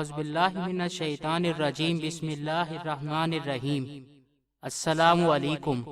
औज़ बिल्लाहि मिनश शैतानिर रजीम बिस्मिल्लाहिर रहमानिर रहीम। अस्सलामु अलैकुम।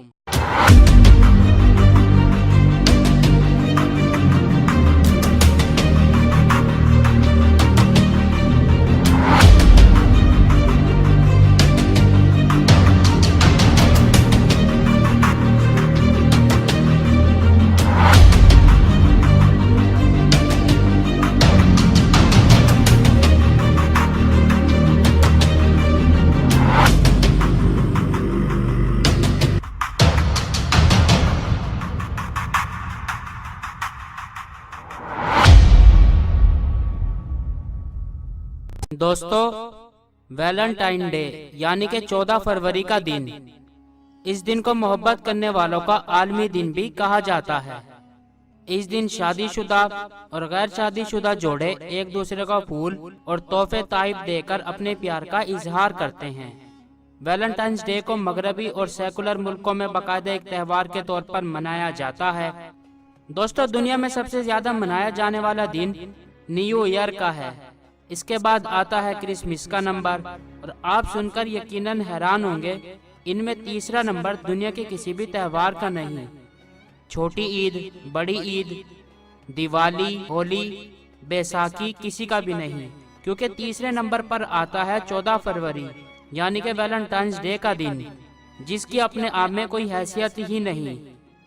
दोस्तों, वैलेंटाइन डे यानी कि 14 फरवरी का दिन, इस दिन को मोहब्बत करने वालों का आलमी दिन भी कहा जाता है। इस दिन शादीशुदा और गैर शादीशुदा जोड़े एक दूसरे को फूल और तोहफे ताइफ देकर अपने प्यार का इजहार करते हैं। वैलेंटाइंस डे को मगरबी और सेकुलर मुल्कों में बाकायदा एक त्यौहार के तौर पर मनाया जाता है। दोस्तों, दुनिया में सबसे ज्यादा मनाया जाने वाला दिन न्यू ईयर का है। इसके बाद आता है क्रिसमस का नंबर, और आप सुनकर यकीनन हैरान होंगे, इनमें तीसरा नंबर दुनिया के किसी भी त्यौहार का नहीं। छोटी ईद, बड़ी ईद, दिवाली, होली, बैसाखी किसी का भी नहीं, क्योंकि तीसरे नंबर पर आता है 14 फरवरी यानी कि वैलेंटाइंस डे का दिन, जिसकी अपने आप में कोई हैसियत ही नहीं,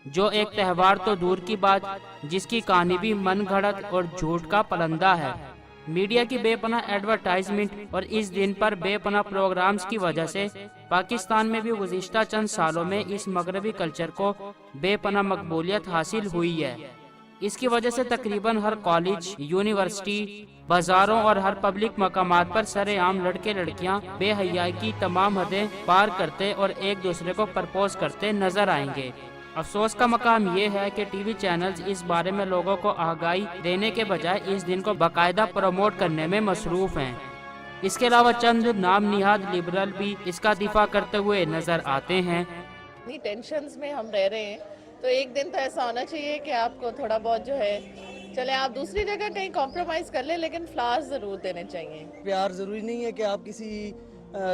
जो एक त्यौहार तो दूर की बात, जिसकी कहानी भी मनगढ़ंत और झूठ का पलंदा है। मीडिया की बेपनाह एडवर्टाइजमेंट और इस दिन पर बेपनाह प्रोग्राम्स की वजह से पाकिस्तान में भी गुज़िश्ता चंद सालों में इस मगरबी कल्चर को बेपनाह मकबूलियत हासिल हुई है। इसकी वजह से तकरीबन हर कॉलेज, यूनिवर्सिटी, बाजारों और हर पब्लिक मकामात पर सरेआम लड़के लड़कियां बेहयाई की तमाम हदें पार करते और एक दूसरे को प्रपोज करते नजर आएंगे। अफसोस का मकाम ये है कि टीवी चैनल्स इस बारे में लोगों को आगाही देने के बजाय इस दिन को बाकायदा प्रमोट करने में मसरूफ हैं। इसके अलावा चंद नाम निहाद लिबरल भी इसका दिफा करते हुए नजर आते हैं। इतनी टेंशन्स में हम रह रहे हैं, तो एक दिन तो ऐसा होना चाहिए कि आपको थोड़ा बहुत जो है, चले आप दूसरी जगह कहीं कॉम्प्रोमाइज कर ले, लेकिन फ्लावर्स जरूर देने चाहिए। प्यार जरूरी नहीं है कि आप किसी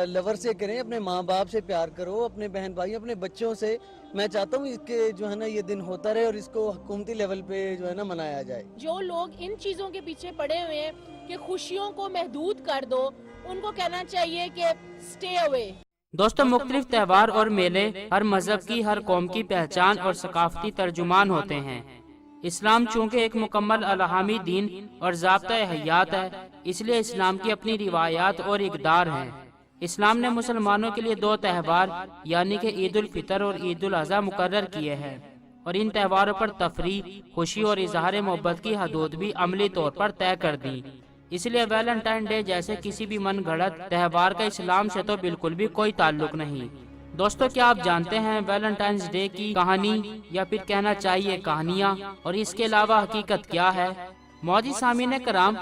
लवर से करें, अपने माँ बाप से प्यार करो, अपने बहन भाई, अपने बच्चों से। मैं चाहता हूँ इसके जो है ना ये दिन होता रहे और इसको हुकूमती लेवल पे जो है ना मनाया जाए। जो लोग इन चीजों के पीछे पड़े हुए हैं कि खुशियों को महदूद कर दो, उनको कहना चाहिए कि स्टे अवे। दोस्तों, मुख्तलिफ त्यौहार और मेले हर मजहब की, हर कौम की पहचान और सकाफती तर्जुमान होते हैं। इस्लाम चूँकि एक मुकम्मल अलहामी दीन और ज़ाब्ता हयात है, इसलिए इस्लाम की अपनी रिवायात और इक़दार हैं। इस्लाम ने मुसलमानों के लिए 2 त्यौहार यानी कि ईद उल फितर और ईद उल अज़हा मुकर्रर किए हैं, और इन त्योहारों पर तफरीह, खुशी और इजहार मोहब्बत की हदूद भी अमली तौर पर तय कर दी। इसलिए वैलेंटाइन डे जैसे किसी भी मनगढ़ंत त्यौहार का इस्लाम से तो बिल्कुल भी कोई ताल्लुक नहीं। दोस्तों, क्या आप जानते हैं वैलेंटाइंस डे की कहानी, या फिर कहना चाहिए कहानियाँ, और इसके अलावा हकीकत क्या है? मौजी सामीन कराम,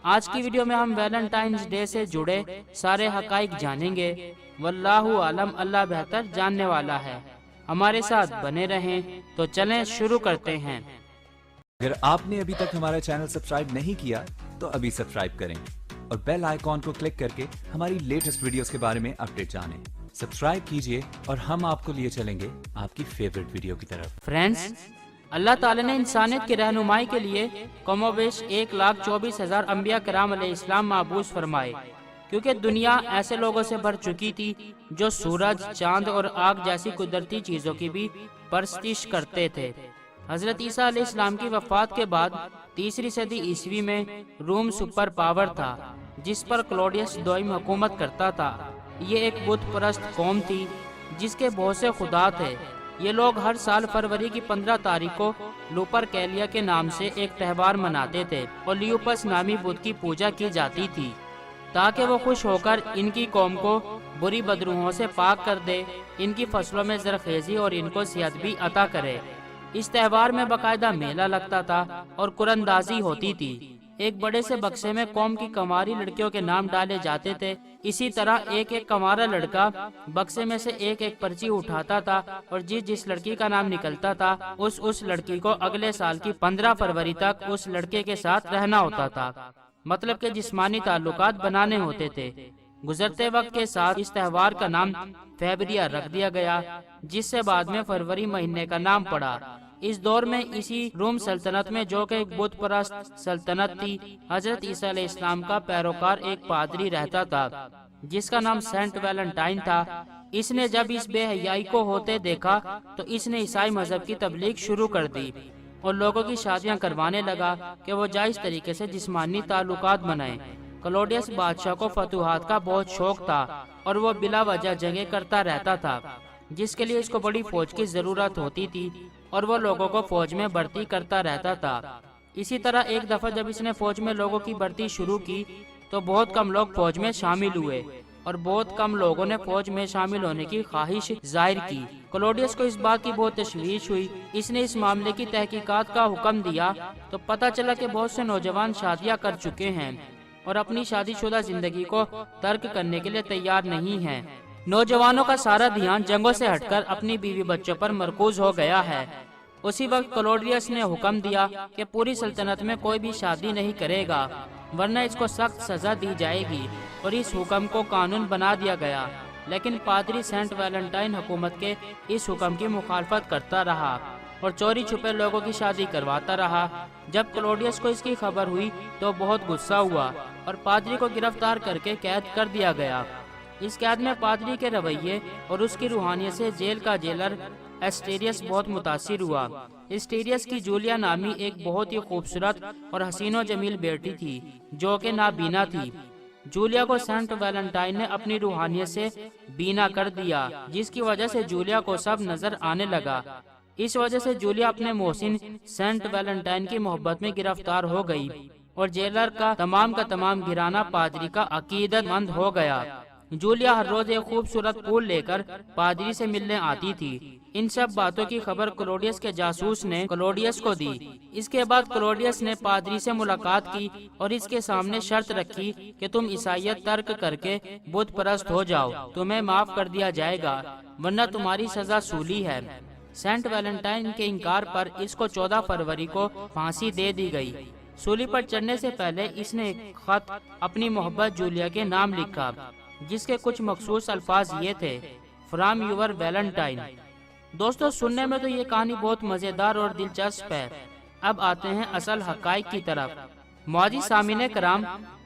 आज की वीडियो में हम वैलेंटाइंस डे से जुड़े सारे हकाइक जानेंगे। वल्लाहु आलम, अल्लाह बेहतर जानने वाला है। हमारे साथ बने रहें। तो चलें शुरू करते हैं। अगर आपने अभी तक हमारा चैनल सब्सक्राइब नहीं किया तो अभी सब्सक्राइब करें और बेल आइकॉन को क्लिक करके हमारी लेटेस्ट वीडियोस के बारे में अपडेट जानें। सब्सक्राइब कीजिए और हम आपको लिए चलेंगे आपकी फेवरेट वीडियो की तरफ। फ्रेंड्स, अल्लाह ताला ने इंसानियत की रहनुमाई के लिए कमोबेश 1,24,000 अंबिया कराम अलैहिस्सलाम महबूस फरमाए, क्योंकि दुनिया ऐसे लोगों से भर चुकी थी जो सूरज, चांद और आग जैसी कुदरती चीजों की भी परस्तिश करते थे। हजरत ईसा अलैहिस्सलाम की वफात के बाद 3री सदी ईस्वी में रोम सुपर पावर था, जिस पर क्लॉडियस दोइम हुकूमत करता था। ये एक बुत परस्त कौम थी जिसके बहुत से खुदा थे। ये लोग हर साल फरवरी की 15 तारीख को लूपर कैलिया के नाम से एक त्यौहार मनाते थे, और लियोपस नामी बुत की पूजा की जाती थी, ताकि वो खुश होकर इनकी कौम को बुरी बदरूहों से पाक कर दे, इनकी फसलों में ज़रखेज़ी और इनको सेहत भी अता करे। इस त्यौहार में बाकायदा मेला लगता था और कुरंदाजी होती थी। एक बड़े से बक्से में कौम की कंवारी लड़कियों के नाम डाले जाते थे। इसी तरह एक एक कंवारा लड़का बक्से में से एक एक पर्ची उठाता था, और जिस लड़की का नाम निकलता था उस लड़की को अगले साल की 15 फरवरी तक उस लड़के के साथ रहना होता था। मतलब کہ जिस्मानी ताल्लुकात बनाने होते थे। गुजरते वक्त के साथ इस त्यौहार का नाम फेबरिया रख दिया गया, जिससे बाद में फरवरी महीने का नाम पड़ा। इस दौर में इसी रोम सल्तनत में, जो कि एक बुत परस्त सल्तनत थी, हजरत ईसा अलैहिस्सलाम का पैरोकार एक पादरी रहता था जिसका नाम सेंट वैलेंटाइन था। इसने जब इस बेहयाई को होते देखा तो इसने ईसाई मजहब की तबलीग शुरू कर दी और लोगों की शादियां करवाने लगा कि वो जायज तरीके से जिस्मानी ताल्लुकात बनाएं। क्लॉडियस बादशाह को फतूहात का बहुत शौक था और वो बिला वजह जंगें करता रहता था, जिसके लिए इसको बड़ी फौज की जरूरत होती थी और वो लोगों को फौज में भर्ती करता रहता था। इसी तरह एक दफा जब इसने फौज में लोगों की भर्ती शुरू की तो बहुत कम लोग फौज में शामिल हुए और बहुत कम लोगों ने फौज में शामिल होने की ख्वाहिश जाहिर की। क्लॉडियस को इस बात की बहुत तशवीश हुई। इसने इस मामले की तहकीकात का हुक्म दिया तो पता चला कि बहुत से नौजवान शादियां कर चुके हैं और अपनी शादीशुदा जिंदगी को तर्क करने के लिए तैयार नहीं हैं। नौजवानों का सारा ध्यान जंगों से हटकर अपनी बीवी बच्चों पर मरकूज हो गया है। उसी वक्त क्लॉडियस ने हुक्म दिया कि पूरी सल्तनत में कोई भी शादी नहीं करेगा, वरना इसको सख्त सजा दी जाएगी, और इस हुक्म को कानून बना दिया गया। लेकिन पादरी सेंट वैलेंटाइन हुकूमत के इस हुक्म की मुखालफत करता रहा और चोरी छुपे लोगों की शादी करवाता रहा। जब क्लॉडियस को इसकी खबर हुई तो बहुत गुस्सा हुआ और पादरी को गिरफ्तार करके कैद कर दिया गया। इस कैद में पादरी के रवैये और उसकी रूहानियत से जेल का जेलर एस्टेरियस बहुत मुतासिर हुआ। एस्टेरियस की जूलिया नामी एक बहुत ही खूबसूरत और हसीनो जमील बेटी थी जो कि नाबीना थी। जूलिया को सेंट वैलेंटाइन ने अपनी रूहानियत से बीना कर दिया, जिसकी वजह से जूलिया को सब नजर आने लगा। इस वजह से जूलिया अपने मोहसिन सेंट वैलेंटाइन की मोहब्बत में गिरफ्तार हो गई और जेलर का तमाम घिराना पादरी का अकीदतमंद हो गया। जूलिया हर रोज एक खूबसूरत फूल लेकर पादरी से मिलने आती थी। इन सब बातों की खबर क्लॉडियस के जासूस ने क्लॉडियस को दी। इसके बाद क्लॉडियस ने पादरी से मुलाकात की और इसके सामने शर्त रखी कि तुम ईसाईयत तर्क करके बुत परस्त हो जाओ, तुम्हें माफ कर दिया जाएगा, वरना तुम्हारी सजा सूली है। सेंट वैलेंटाइन के इनकार पर इसको 14 फरवरी को फांसी दे दी गई। सूली पर चढ़ने से पहले इसने एक खत अपनी मोहब्बत जूलिया के नाम लिखा, जिसके कुछ मखसूस अल्फाज ये थे, फ्रॉम यूर वैलेंटाइन। दोस्तों, सुनने में तो ये कहानी बहुत मजेदार और दिलचस्प है। अब आते हैं असल हकाइक की तरफ। मौजी सामीने कराम,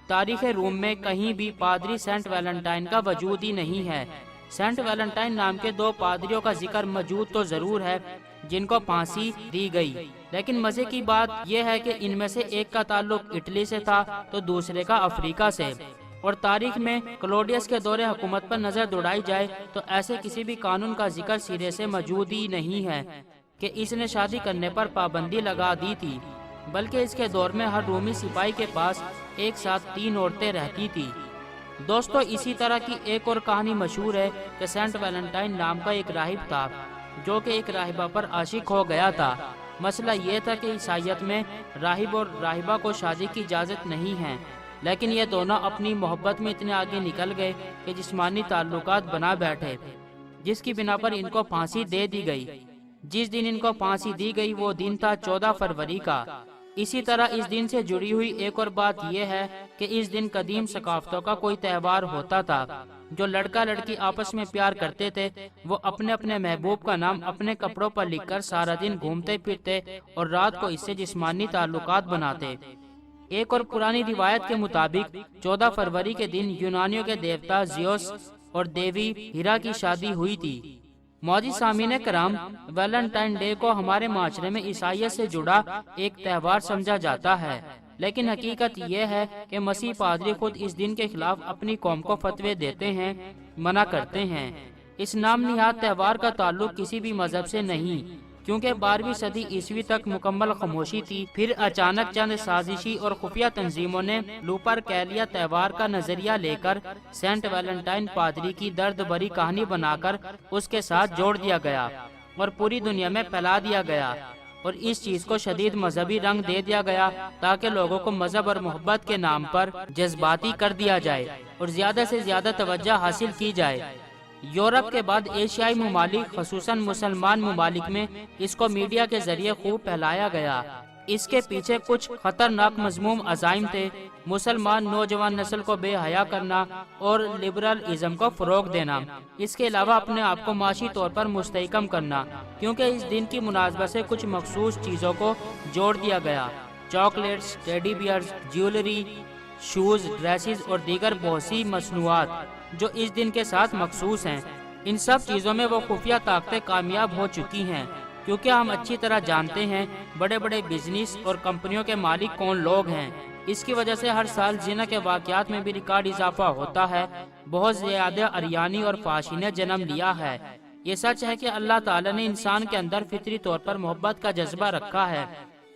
तारीख रूम में कहीं भी पादरी सेंट वैलेंटाइन का वजूद ही नहीं है। सेंट वैलेंटाइन नाम के 2 पादरियों का जिक्र मौजूद तो जरूर है जिनको फांसी दी गई, लेकिन मजे की बात यह है कि इनमें से एक का ताल्लुक इटली से था तो दूसरे का अफ्रीका से। और तारीख में क्लॉडियस के दौरे हुकूमत पर नजर दौड़ाई जाए तो ऐसे किसी भी कानून का जिक्र सिरे से मौजूद ही नहीं है कि इसने शादी करने पर पाबंदी लगा दी थी, बल्कि इसके दौर में हर रोमी सिपाही के पास एक साथ 3 औरतें रहती थी। दोस्तों, इसी तरह की एक और कहानी मशहूर है कि सेंट वैलेंटाइन नाम का एक राहिब था जो कि एक राहिबा पर आशिक हो गया था। मसला ये था कि ईसाईयत में राहिब और राहिबा को शादी की इजाज़त नहीं है, लेकिन ये दोनों अपनी मोहब्बत में इतने आगे निकल गए कि जिस्मानी ताल्लुकात बना बैठे, जिसकी बिना पर इनको फांसी दे दी गई। जिस दिन इनको फांसी दी गई वो दिन था 14 फरवरी का। इसी तरह इस दिन से जुड़ी हुई एक और बात यह है कि इस दिन कदीम सकाफतों का कोई त्यौहार होता था। जो लड़का लड़की आपस में प्यार करते थे वो अपने अपने महबूब का नाम अपने कपड़ों पर लिखकर सारा दिन घूमते फिरते और रात को इससे जिस्मानी ताल्लुकात बनाते। एक और पुरानी रिवायत के मुताबिक 14 फरवरी के दिन यूनानियों के देवता जियोस और देवी हीरा की शादी हुई थी। मौजी सामीने कराम, वैलेंटाइन डे को हमारे माशरे में ईसाईयत से जुड़ा एक त्यौहार समझा जाता है, लेकिन हकीकत यह है कि मसीह पादरी खुद इस दिन के खिलाफ अपनी कौम को फतवे देते हैं, मना करते हैं। इस नाम निहाद त्यौहार का ताल्लुक किसी भी मजहब से नहीं, क्योंकि 12वीं सदी ईस्वी तक मुकम्मल खामोशी थी। फिर अचानक चंद साजिशी और खुफिया तंजीमों ने लुपरकैलिया त्यौहार का नजरिया लेकर सेंट वैलेंटाइन पादरी की दर्द भरी कहानी बनाकर उसके साथ जोड़ दिया गया और पूरी दुनिया में फैला दिया गया, और इस चीज को शदीद मजहबी रंग दे दिया गया ताकि लोगों को मजहब और मोहब्बत के नाम पर जज्बाती कर दिया जाए और ज्यादा से ज्यादा तवज्जो हासिल की जाए। यूरोप के बाद एशियाई ममालिक, खसूसन मुसलमान ममालिक में इसको मीडिया के जरिए खूब फैलाया गया। اس کے پیچھے کچھ خطرناک مذموم عزائم تھے: مسلمان نوجوان نسل کو بے حیا کرنا اور لبرل ازم کو فروغ دینا، اس کے علاوہ اپنے آپ کو معاشی طور پر مستحکم کرنا، کیونکہ اس دن کی مناسبت سے کچھ مخصوص چیزوں کو جوڑ دیا گیا: chocolates, teddy bears, jewellery, shoes, dresses اور دیگر بہت سی مصنوعات جو اس دن کے ساتھ مخصوص ہیں۔ ان سب چیزوں میں وہ خفیہ طاقتیں کامیاب ہو چکی ہیں، کیونکہ ہم اچھی طرح جانتے ہیں بڑے بڑے بزنس اور کمپنیوں کے مالک کون لوگ ہیں۔ اس کی وجہ سے ہر سال زنا کے واقعات میں بھی ریکارڈ اضافہ ہوتا ہے۔ بہت زیادہ اریانی اور فحاشی نے جنم لیا ہے۔ یہ سچ ہے کہ اللہ تعالی نے انسان کے اندر فطری طور پر محبت کا جذبہ رکھا ہے۔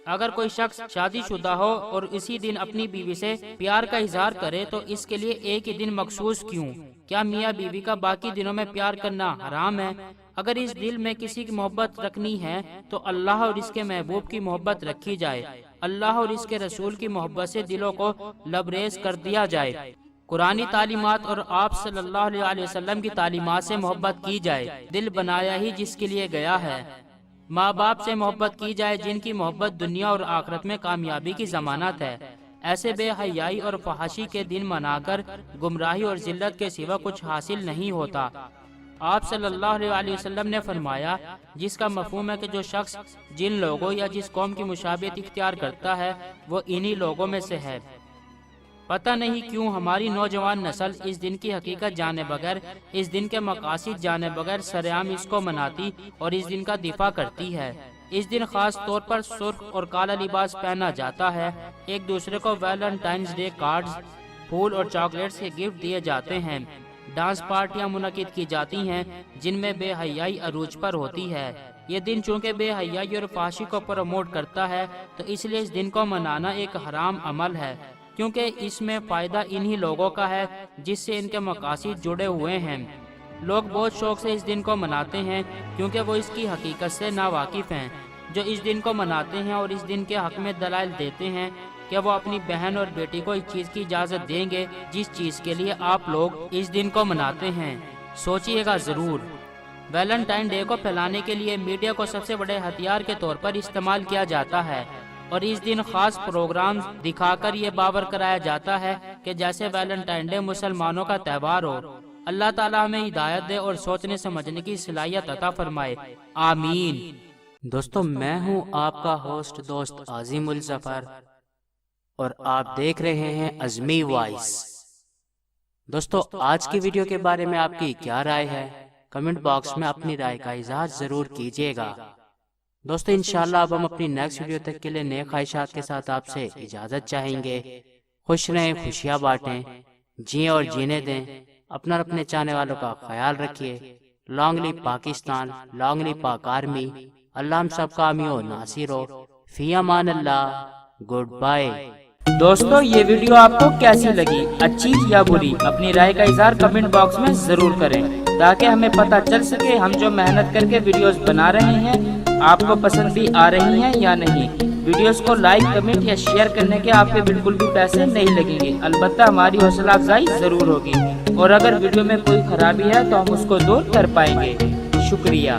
اگر کوئی شخص شادی شدہ ہو اور اسی دن اپنی بیوی سے پیار کا اظہار کرے تو اس کے لیے ایک ہی دن مخصوص کیوں؟ کیا میاں بیوی کا باقی دنوں میں پیار کرنا حرام ہے؟ اگر اس دل میں کسی کی محبت رکھنی ہے تو اللہ اور اس کے محبوب کی محبت رکھی جائے، اللہ اور اس کے رسول کی محبت سے دلوں کو لبریز کر دیا جائے، قرآنی تعلیمات اور آپ صلی اللہ علیہ وسلم کی تعلیمات سے محبت کی جائے۔ دل بنایا ہی جس کے لیے گیا ہے۔ ماں باپ سے محبت کی جائے جن کی محبت دنیا اور آخرت میں کامیابی کی ضمانت ہے۔ ایسے بے حیائی اور فحاشی کے دن منا کر گمراہی اور ذلت کے سوا کچھ حاصل نہیں ہوتا۔ آپ صلی اللہ علیہ وسلم نے فرمایا، جس کا مفہوم ہے کہ جو شخص جن لوگوں یا جس قوم کی مشابہت اختیار کرتا ہے وہ انہی لوگوں میں سے ہے۔ پتہ نہیں کیوں ہماری نوجوان نسل اس دن کی حقیقت جانے بغیر، اس دن کے مقاصد جانے بغیر سرعام اس کو مناتی اور اس دن کا دفاع کرتی ہے۔ اس دن خاص طور پر سرخ اور کالا لباس پہنا جاتا ہے، ایک دوسرے کو ویلنٹائنز ڈے کارڈز، پھول اور چاکلیٹس کے گفٹ دیے جاتے ہیں، ڈانس پارٹیاں منعقد کی جاتی ہیں جن میں بے حیائی عروج پر ہوتی ہے۔ یہ دن چونکہ بے حیائی اور فحاشی کو پروموٹ کرتا ہے تو اس لیے اس دن کو منانا ایک حرام عمل ہے، کیونکہ اس میں فائدہ انہی لوگوں کا ہے جس سے ان کے مقاصد جڑے ہوئے ہیں۔ لوگ بہت شوق سے اس دن کو مناتے ہیں کیونکہ وہ اس کی حقیقت سے ناواقف ہیں۔ جو اس دن کو مناتے ہیں اور اس دن کے حق میں دلائل دیتے ہیں کہ وہ اپنی بہن اور بیٹی کو اس چیز کی اجازت دیں گے جس چیز کے لیے آپ لوگ اس دن کو مناتے ہیں، سوچئے گا ضرور۔ ویلنٹائن ڈے کو پھیلانے کے لیے میڈیا کو سب سے بڑے ہتھیار کے طور پر استعمال کیا جاتا ہے، اور اس دن خاص پروگرامز دکھا کر یہ باور کرایا جاتا ہے کہ جیسے ویلنٹائن ڈے مسلمانوں کا تہوار ہو۔ اللہ تعالیٰ ہمیں ہدایت دے اور سوچنے سمجھنے کی صلاحیت عطا فرمائے، آمین۔ دوستو، میں ہوں آپ کا ہوسٹ دوست عظیم الظفر اور آپ دیکھ رہے ہیں عظمی وائس۔ دوستو، آج کی ویڈیو کے بارے میں آپ کی کیا رائے ہے؟ کمنٹ باکس میں اپنی رائے کا اظہار ضرور کیجیے گا۔ دوستو، انشاءاللہ اب ہم اپنی نیکسٹ ویڈیو تک کے لیے نئے خواہشات کے ساتھ آپ سے اجازت چاہیں گے۔ خوش رہیں، خوشیاں بانٹیں، جئیں اور جینے دیں، اپنا اور اپنے چاہنے والوں کا خیال رکھیے۔ لانگ لی پاکستان، لانگ لی پاک آرمی، اللہ ہم سب کا حامی و ناصر ہو۔ فی امان اللہ، گڈ بائے۔ دوستو، یہ ویڈیو آپ کو کیسی لگی؟ اچھی یا بری؟ اپنی رائے کا اظہار کمنٹ باکس میں ضرور کریں تاکہ ہمیں پتہ چل سکے ہم جو محنت کر کے ویڈیوز بنا رہے ہیں آپ کو پسند بھی آ رہی ہیں یا نہیں۔ ویڈیوز کو لائک، کمنٹ یا شیئر کرنے کے آپ کے بالکل بھی پیسے نہیں لگیں گے، البتہ ہماری حوصلہ افزائی ضرور ہوگی، اور اگر ویڈیو میں کوئی خرابی ہے تو ہم اس کو دور کر پائیں گے۔ شکریہ۔